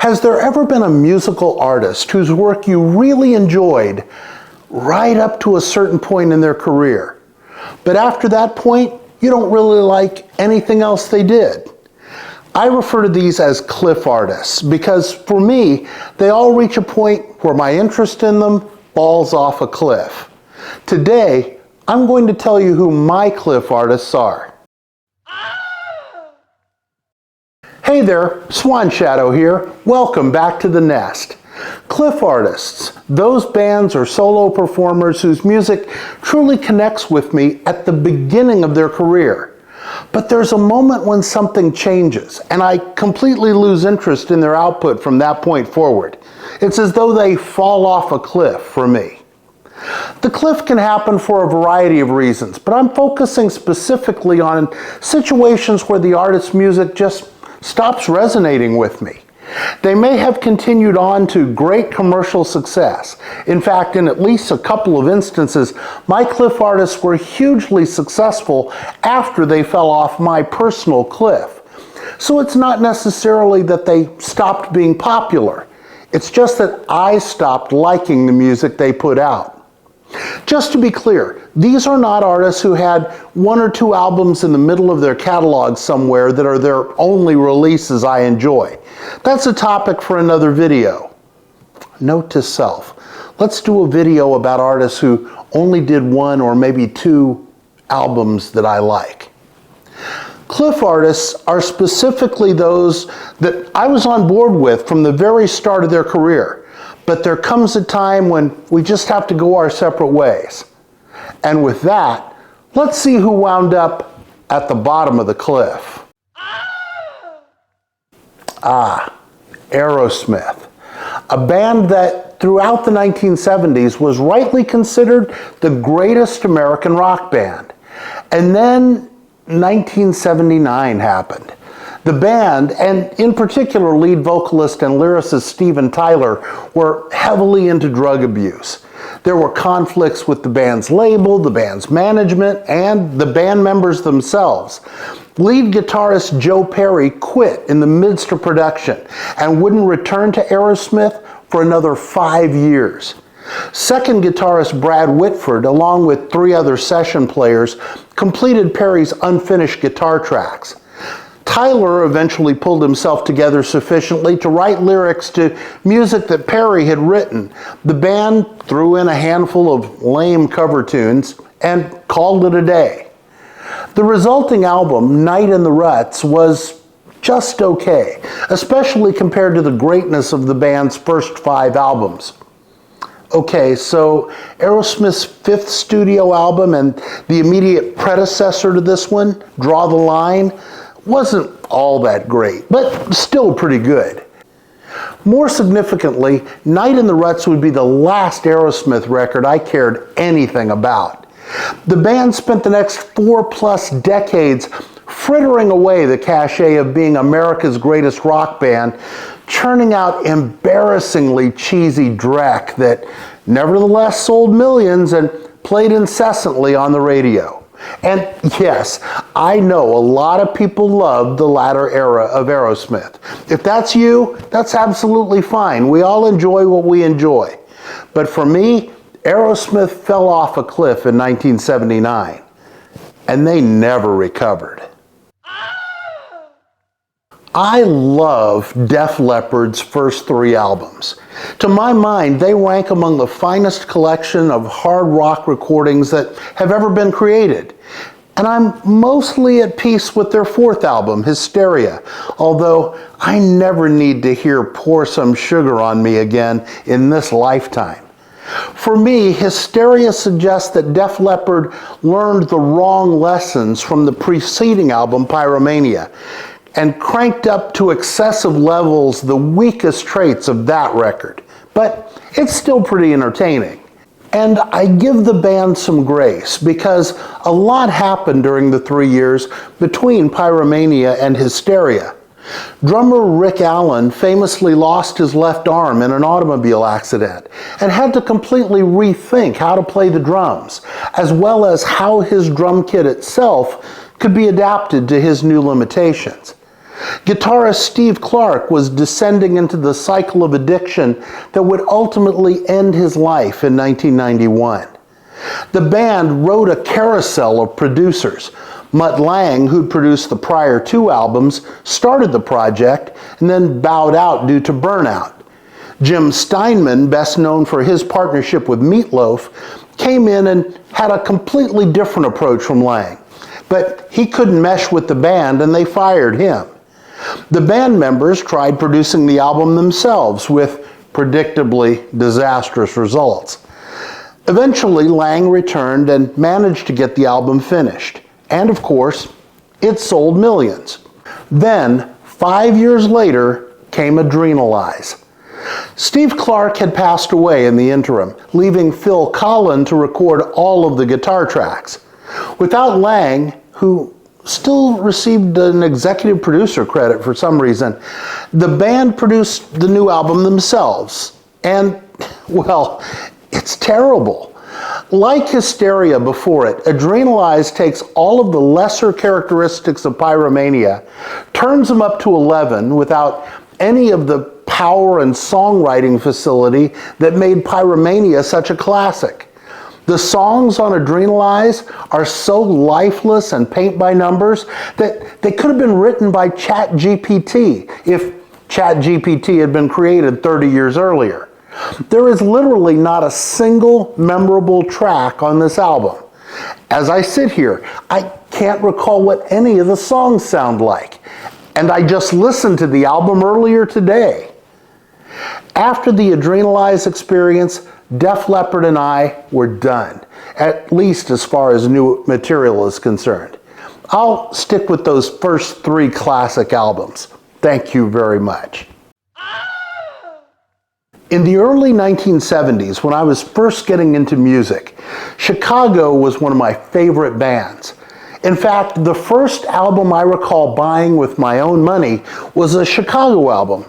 Has there ever been a musical artist whose work you really enjoyed right up to a certain point in their career, but after that point, you don't really like anything else they did? I refer to these as cliff artists because for me, they all reach a point where my interest in them falls off a cliff. Today, I'm going to tell you who my cliff artists are. Hey there, Swan Shadow here. Welcome back to the nest. Cliff artists, those bands or solo performers whose music truly connects with me at the beginning of their career. But there's a moment when something changes and I completely lose interest in their output from that point forward. It's as though they fall off a cliff for me. The cliff can happen for a variety of reasons, but I'm focusing specifically on situations where the artist's music just stops resonating with me. They may have continued on to great commercial success. In fact, in at least a couple of instances, my cliff artists were hugely successful after they fell off my personal cliff. So it's not necessarily that they stopped being popular. It's just that I stopped liking the music they put out. Just to be clear, these are not artists who had one or two albums in the middle of their catalog somewhere that are their only releases I enjoy. That's a topic for another video. Note to self, let's do a video about artists who only did one or maybe two albums that I like. Cliff artists are specifically those that I was on board with from the very start of their career. But there comes a time when we just have to go our separate ways. And with that, let's see who wound up at the bottom of the cliff. Aerosmith, a band that throughout the 1970s was rightly considered the greatest American rock band. And then 1979 happened. The band, and in particular lead vocalist and lyricist Steven Tyler, were heavily into drug abuse. There were conflicts with the band's label, the band's management, and the band members themselves. Lead guitarist Joe Perry quit in the midst of production and wouldn't return to Aerosmith for another 5 years. Second guitarist Brad Whitford, along with 3 other session players, completed Perry's unfinished guitar tracks. Tyler eventually pulled himself together sufficiently to write lyrics to music that Perry had written. The band threw in a handful of lame cover tunes and called it a day. The resulting album, Night in the Ruts, was just okay, especially compared to the greatness of the band's first 5 albums. Okay, so Aerosmith's 5th studio album and the immediate predecessor to this one, Draw the Line, wasn't all that great, but still pretty good. More significantly, Night in the Ruts would be the last Aerosmith record I cared anything about. The band spent the next 4+ decades frittering away the cachet of being America's greatest rock band, churning out embarrassingly cheesy dreck that nevertheless sold millions and played incessantly on the radio. And yes, I know a lot of people love the latter era of Aerosmith. If that's you, that's absolutely fine. We all enjoy what we enjoy. But for me, Aerosmith fell off a cliff in 1979, and they never recovered. I love Def Leppard's first 3 albums. To my mind, they rank among the finest collection of hard rock recordings that have ever been created. And I'm mostly at peace with their 4th album, Hysteria, although I never need to hear Pour Some Sugar on Me again in this lifetime. For me, Hysteria suggests that Def Leppard learned the wrong lessons from the preceding album, Pyromania, and cranked up to excessive levels the weakest traits of that record. But it's still pretty entertaining. And I give the band some grace because a lot happened during the 3 years between Pyromania and Hysteria. Drummer Rick Allen famously lost his left arm in an automobile accident and had to completely rethink how to play the drums, as well as how his drum kit itself could be adapted to his new limitations. Guitarist Steve Clark was descending into the cycle of addiction that would ultimately end his life in 1991. The band rode a carousel of producers. Mutt Lange, who'd produced the prior two albums, started the project and then bowed out due to burnout. Jim Steinman, best known for his partnership with Meat Loaf, came in and had a completely different approach from Lange. But he couldn't mesh with the band and they fired him. The band members tried producing the album themselves with predictably disastrous results. Eventually, Lange returned and managed to get the album finished. And of course, it sold millions. Then, 5 years later, came Adrenalize. Steve Clark had passed away in the interim, leaving Phil Collen to record all of the guitar tracks. Without Lange, who still received an executive producer credit for some reason, the band produced the new album themselves. And, well, it's terrible. Like Hysteria before it, Adrenalize takes all of the lesser characteristics of Pyromania, turns them up to 11 without any of the power and songwriting facility that made Pyromania such a classic. The songs on Adrenalize are so lifeless and paint by numbers that they could have been written by ChatGPT if ChatGPT had been created 30 years earlier. There is literally not a single memorable track on this album. As I sit here, I can't recall what any of the songs sound like. And I just listened to the album earlier today. After the Adrenalize experience, Def Leppard and I were done, at least as far as new material is concerned. I'll stick with those first three classic albums. Thank you very much. In the early 1970s, when I was first getting into music, Chicago was one of my favorite bands. In fact, the first album I recall buying with my own money was a Chicago album.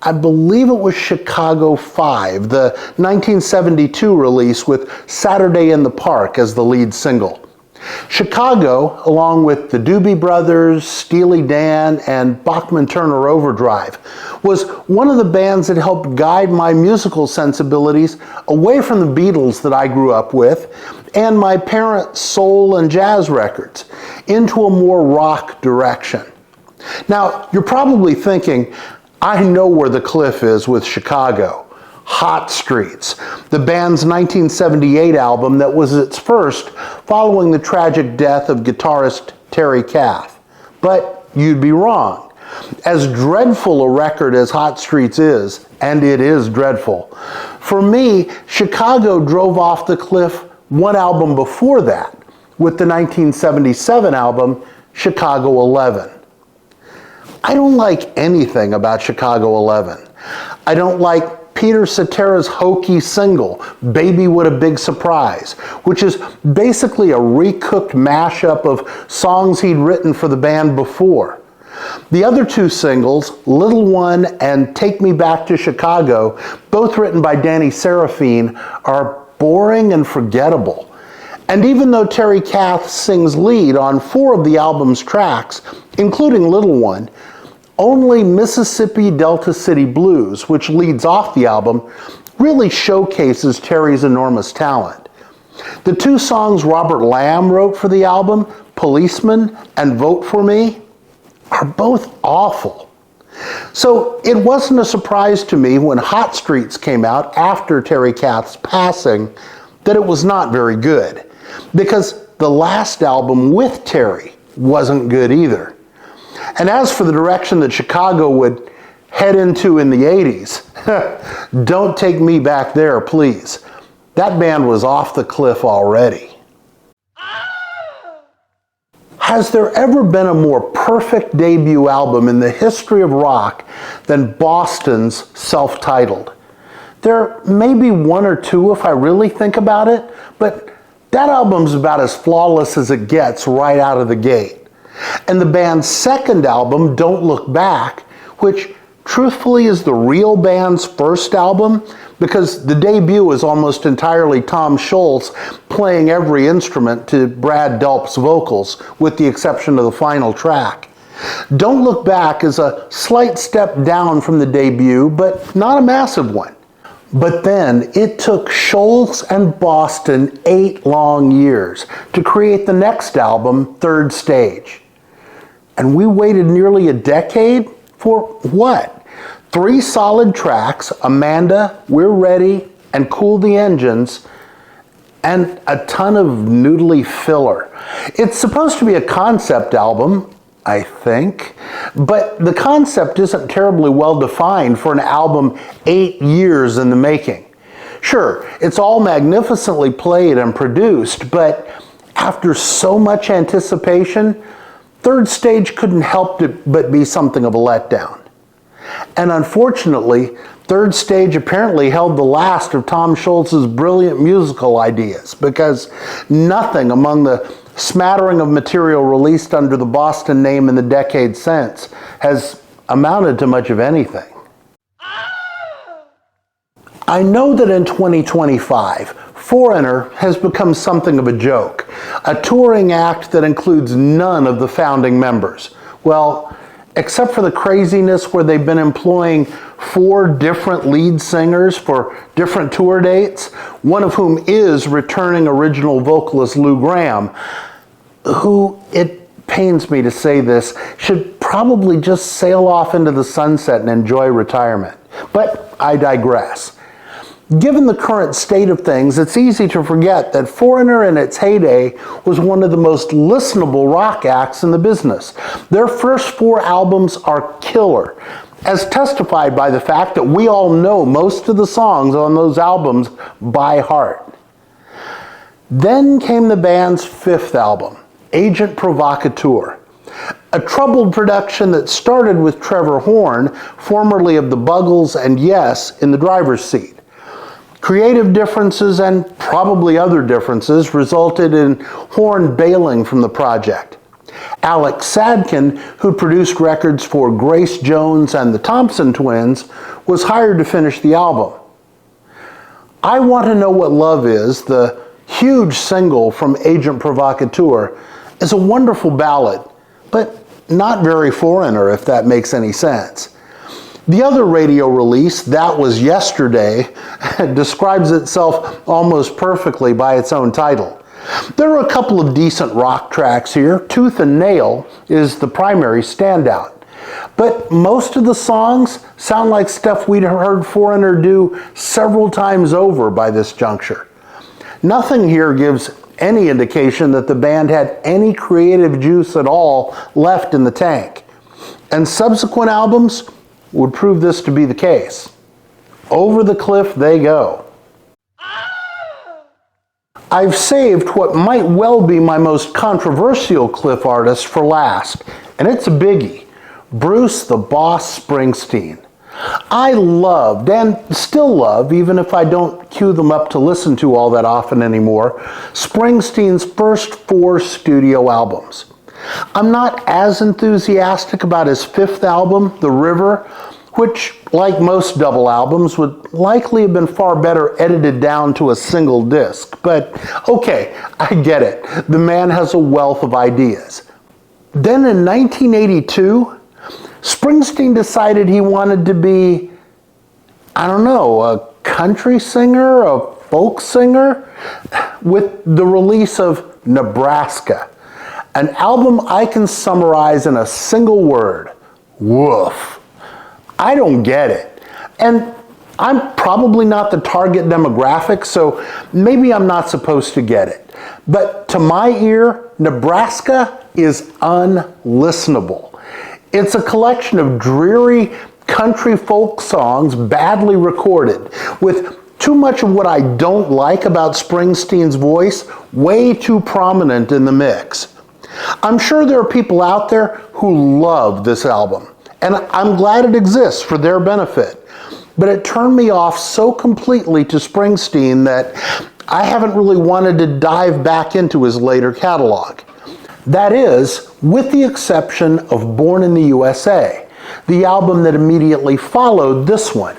I believe it was Chicago 5, the 1972 release with Saturday in the Park as the lead single. Chicago, along with the Doobie Brothers, Steely Dan, and Bachman Turner Overdrive, was one of the bands that helped guide my musical sensibilities away from the Beatles that I grew up with and my parents' soul and jazz records into a more rock direction. Now, you're probably thinking, I know where the cliff is with Chicago. Hot Streets, the band's 1978 album that was its first following the tragic death of guitarist Terry Kath. But you'd be wrong. As dreadful a record as Hot Streets is, and it is dreadful, for me, Chicago drove off the cliff one album before that, with the 1977 album Chicago 11. I don't like anything about Chicago 11. I don't like Peter Cetera's hokey single, Baby What a Big Surprise, which is basically a recooked mashup of songs he'd written for the band before. The other two singles, Little One and Take Me Back to Chicago, both written by Danny Seraphine, are boring and forgettable. And even though Terry Kath sings lead on 4 of the album's tracks, including Little One, only Mississippi Delta City Blues, which leads off the album, really showcases Terry's enormous talent. The 2 songs Robert Lamb wrote for the album, Policeman and Vote For Me, are both awful. So it wasn't a surprise to me when Hot Streets came out after Terry Kath's passing that it was not very good, because the last album with Terry wasn't good either. And as for the direction that Chicago would head into in the 80s, don't take me back there, please. That band was off the cliff already. Has there ever been a more perfect debut album in the history of rock than Boston's Self-Titled? There may be 1 or 2 if I really think about it, but that album's about as flawless as it gets right out of the gate. And the band's second album, Don't Look Back, which truthfully is the real band's first album, because the debut is almost entirely Tom Scholz playing every instrument to Brad Delp's vocals, with the exception of the final track. Don't Look Back is a slight step down from the debut, but not a massive one. But then it took Scholz and Boston 8 long years to create the next album, Third Stage. And we waited nearly a decade for what? 3 solid tracks, Amanda, We're Ready, and Cool the Engines, and a ton of noodly filler. It's supposed to be a concept album, I think, but the concept isn't terribly well defined for an album 8 years in the making. Sure, it's all magnificently played and produced, but after so much anticipation, Third Stage couldn't help but be something of a letdown. And unfortunately, Third Stage apparently held the last of Tom Scholz's brilliant musical ideas, because nothing among the smattering of material released under the Boston name in the decade since has amounted to much of anything. I know that in 2025, Foreigner has become something of a joke, a touring act that includes none of the founding members. Well, except for the craziness where they've been employing 4 different lead singers for different tour dates, one of whom is returning original vocalist Lou Gramm, who, it pains me to say this, should probably just sail off into the sunset and enjoy retirement. But I digress. Given the current state of things, it's easy to forget that Foreigner in its heyday was one of the most listenable rock acts in the business. Their first 4 albums are killer, as testified by the fact that we all know most of the songs on those albums by heart. Then came the band's 5th album, Agent Provocateur, a troubled production that started with Trevor Horn, formerly of the Buggles and Yes, in the driver's seat. Creative differences and probably other differences resulted in Horn bailing from the project. Alex Sadkin, who produced records for Grace Jones and the Thompson Twins, was hired to finish the album. I Want to Know What Love Is, the huge single from Agent Provocateur, is a wonderful ballad, but not very Foreigner, if that makes any sense. The other radio release, That Was Yesterday, describes itself almost perfectly by its own title. There are a couple of decent rock tracks here. Tooth and Nail is the primary standout. But most of the songs sound like stuff we'd heard Foreigner do several times over by this juncture. Nothing here gives any indication that the band had any creative juice at all left in the tank. And subsequent albums would prove this to be the case. Over the cliff they go. I've saved what might well be my most controversial Cliff artist for last, and it's a biggie, Bruce the Boss Springsteen. I loved, and still love, even if I don't cue them up to listen to all that often anymore, Springsteen's first 4 studio albums. I'm not as enthusiastic about his 5th album, The River, which, like most double albums, would likely have been far better edited down to a single disc. But okay, I get it. The man has a wealth of ideas. Then in 1982, Springsteen decided he wanted to be, I don't know, a country singer, a folk singer, with the release of Nebraska, an album I can summarize in a single word: woof. I don't get it. And I'm probably not the target demographic, so maybe I'm not supposed to get it. But to my ear, Nebraska is unlistenable. It's a collection of dreary country folk songs badly recorded, with too much of what I don't like about Springsteen's voice way too prominent in the mix. I'm sure there are people out there who love this album, and I'm glad it exists for their benefit. But it turned me off so completely to Springsteen that I haven't really wanted to dive back into his later catalog. That is, with the exception of Born in the USA, the album that immediately followed this one.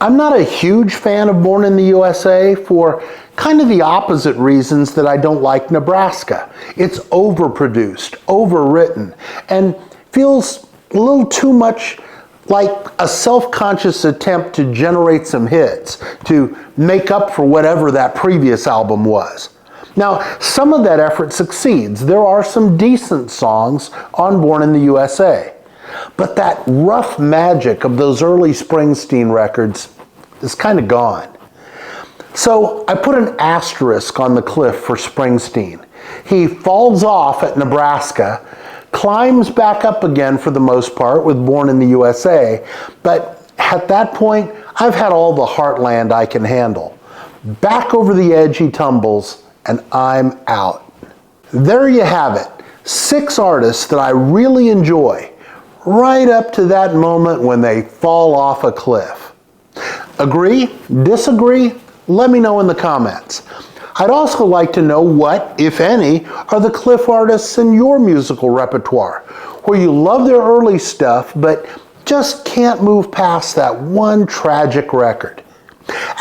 I'm not a huge fan of Born in the USA for kind of the opposite reasons that I don't like Nebraska. It's overproduced, overwritten, and feels a little too much like a self-conscious attempt to generate some hits, to make up for whatever that previous album was. Now, some of that effort succeeds. There are some decent songs on Born in the USA. But that rough magic of those early Springsteen records is kind of gone. So I put an asterisk on the cliff for Springsteen. He falls off at Nebraska, climbs back up again for the most part with Born in the USA, but at that point, I've had all the heartland I can handle. Back over the edge he tumbles, and I'm out. There you have it, 6 artists that I really enjoy, right up to that moment when they fall off a cliff. Agree? Disagree? Let me know in the comments. I'd also like to know what, if any, are the cliff artists in your musical repertoire, where you love their early stuff but just can't move past that one tragic record.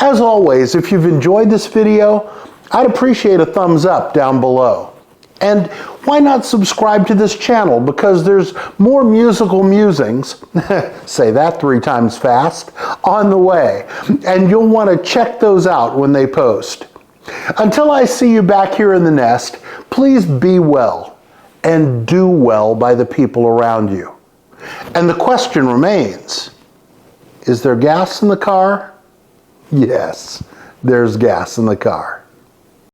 As always, if you've enjoyed this video, I'd appreciate a thumbs up down below. And why not subscribe to this channel, because there's more musical musings, say that 3 times fast, on the way, and you'll want to check those out when they post. Until I see you back here in the nest, please be well and do well by the people around you. And the question remains, is there gas in the car? Yes, there's gas in the car.